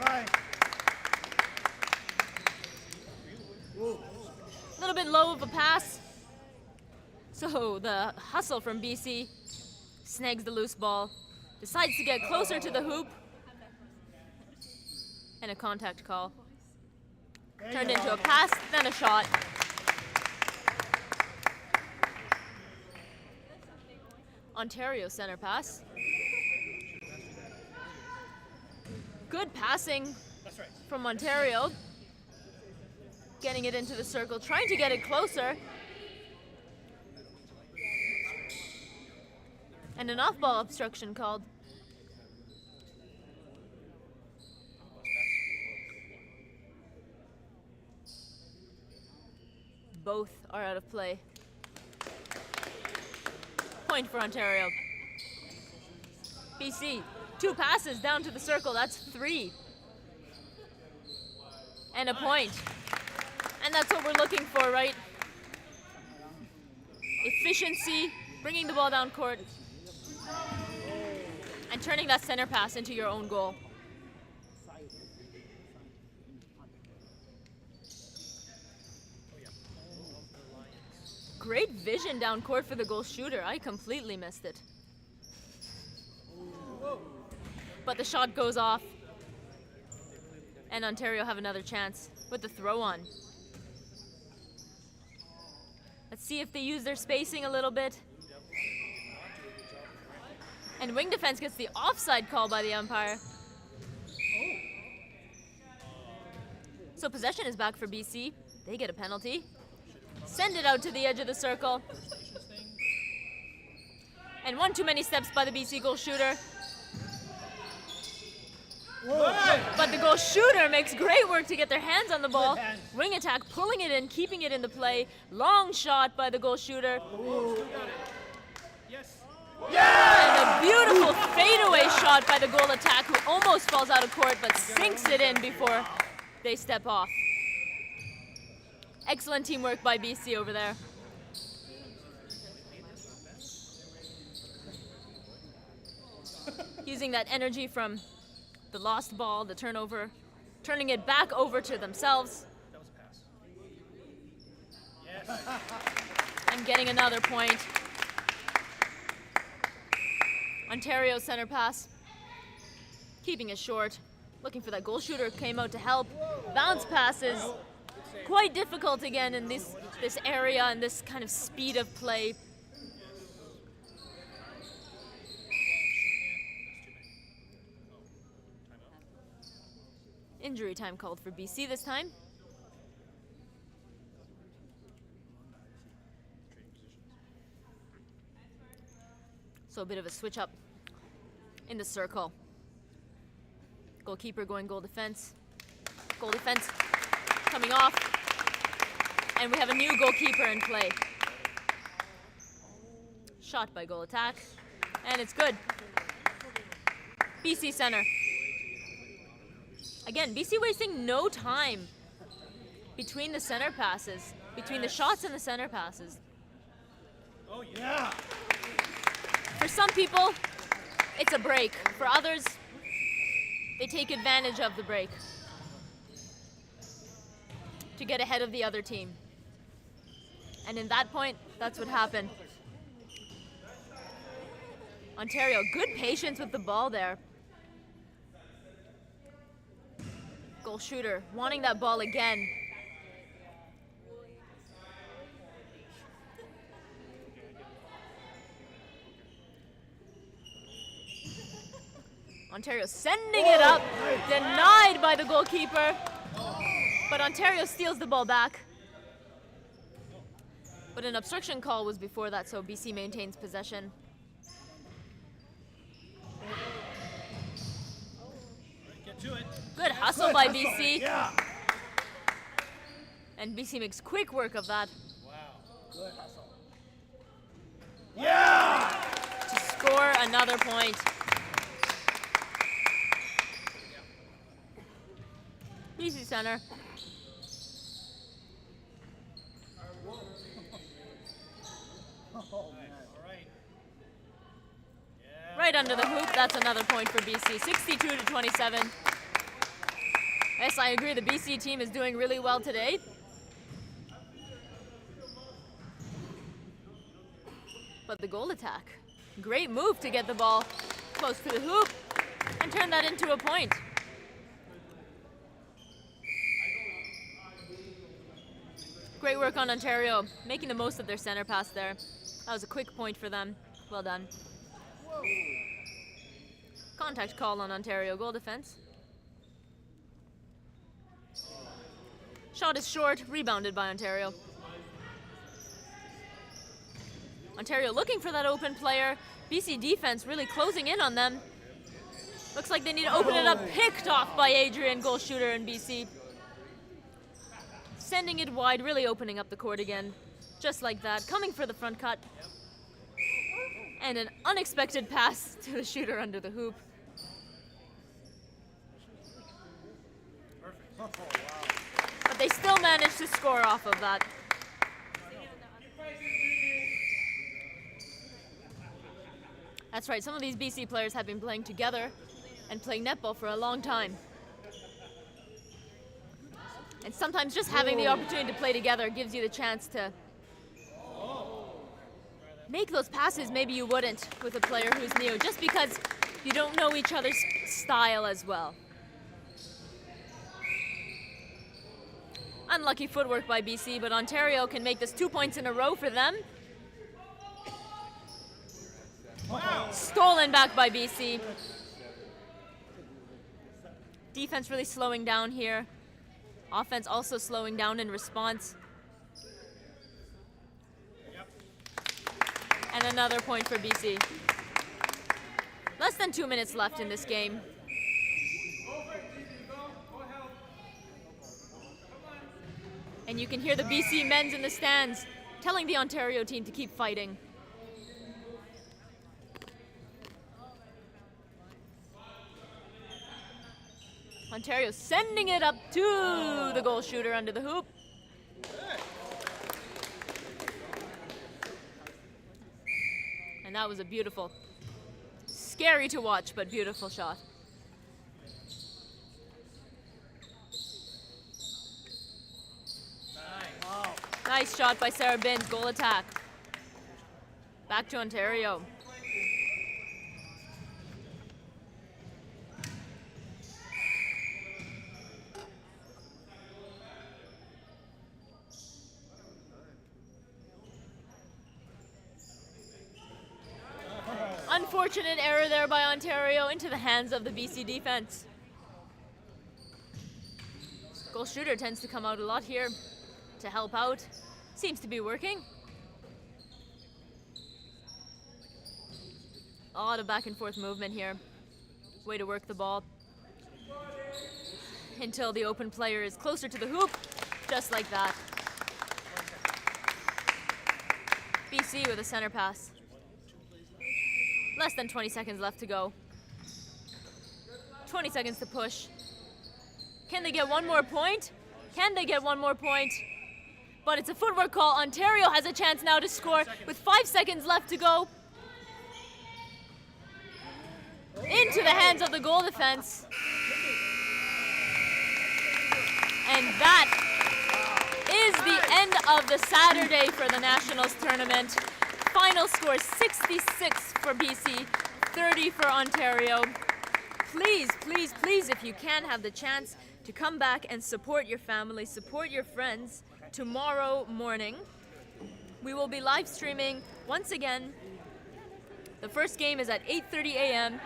Try. A little bit low of a pass. So the hustle from BC snags the loose ball, decides to get closer to the hoop, and a contact call. Turned into a pass, then a shot. Ontario center pass. Good passing from Ontario. Getting it into the circle, trying to get it closer. And an off-ball obstruction called. Both are out of play. Point for Ontario. BC, 2 passes down to the circle, that's 3. And a point. And that's what we're looking for, right? Efficiency, bringing the ball down court, and turning that center pass into your own goal. Great vision down court for the goal shooter. I completely missed it. But the shot goes off. And Ontario have another chance with the throw on. Let's see if they use their spacing a little bit. And wing defense gets the offside call by the umpire. So possession is back for BC. They get a penalty. Send it out to the edge of the circle. And one too many steps by the BC goal shooter. But the goal shooter makes great work to get their hands on the ball. Wing attack, pulling it in, keeping it in the play. Long shot by the goal shooter. Yes. And a beautiful fadeaway shot by the goal attack, who almost falls out of court but sinks it in before they step off. Excellent teamwork by BC over there. Using that energy from the lost ball, the turnover, turning it back over to themselves. That was a pass. Yes. And getting another point. Ontario center pass. Keeping it short. Looking for that goal shooter, came out to help. Bounce passes. Quite difficult again in this area and this kind of speed of play. Injury time called for BC this time. So a bit of a switch up in the circle. Goalkeeper going goal defense. Goal defense coming off. And we have a new goalkeeper in play. Shot by goal attack. And it's good. BC center. Again, BC wasting no time between the center passes, between the shots and the center passes. Oh, yeah. For some people, it's a break. For others, they take advantage of the break to get ahead of the other team. And in that point, that's what happened. Ontario, good patience with the ball there. Goal shooter, wanting that ball again. Ontario sending it up, denied by the goalkeeper. But Ontario steals the ball back. But an obstruction call was before that, so BC maintains possession. Get to it. Good hustle by BC. And BC makes quick work of that Wow. Good hustle. Yeah! to score another point. BC center. Oh, man. All right. Yeah. Right under the hoop. That's another point for BC. 62-27. Yes, I agree. The BC team is doing really well today. But the goal attack. Great move to get the ball close to the hoop and turn that into a point. Great work on Ontario, making the most of their center pass there. That was a quick point for them. Well done. Contact call on Ontario goal defense. Shot is short, rebounded by Ontario. Ontario looking for that open player. BC defense really closing in on them. Looks like they need to open it up. Picked off by Adrian, goal shooter in BC. Sending it wide, really opening up the court again. Just like that, coming for the front cut. And an unexpected pass to the shooter under the hoop. But they still managed to score off of that. That's right, some of these BC players have been playing together and playing netball for a long time. And sometimes just having the opportunity to play together gives you the chance to make those passes maybe you wouldn't with a player who's new, just because you don't know each other's style as well. Unlucky footwork by BC, but Ontario can make this 2 points in a row for them. Wow. Stolen back by BC. Defense really slowing down here. Offense also slowing down in response. Yep. And another point for BC. Less than 2 minutes left in this game. And you can hear the BC men's in the stands telling the Ontario team to keep fighting. Ontario sending it up to the goal shooter under the hoop. And that was a beautiful, scary to watch, but beautiful shot. Nice shot by Sarah Binns, goal attack. Back to Ontario. Unfortunate error there by Ontario into the hands of the BC defense. Goal shooter tends to come out a lot here to help out. Seems to be working. A lot of back and forth movement here. Way to work the ball until the open player is closer to the hoop, just like that. BC with a center pass. Less than 20 seconds left to go. 20 seconds to push. Can they get one more point? Can they get one more point? But it's a footwork call. Ontario has a chance now to score with 5 seconds left to go. Into the hands of the goal defense. And that is the end of the Saturday for the Nationals tournament. Final score 66 for BC, 30 for Ontario. Please, please, please, if you can, have the chance to come back and support your family, support your friends tomorrow morning. We will be live streaming once again. The first game is at 8:30 a.m.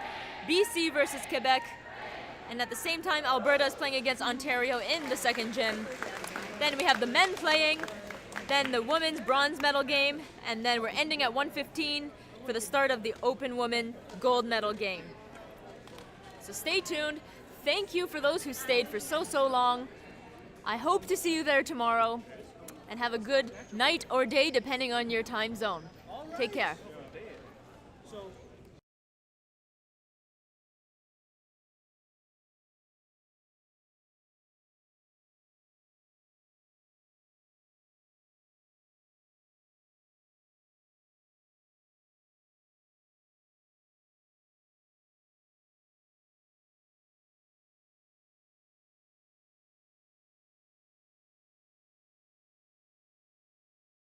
BC versus Quebec. And at the same time, Alberta is playing against Ontario in the second gym. Then we have the men playing, then the women's bronze medal game, and then we're ending at 1:15 for the start of the open women gold medal game. So stay tuned. Thank you for those who stayed for so long. I hope to see you there tomorrow, and have a good night or day depending on your time zone. Take care.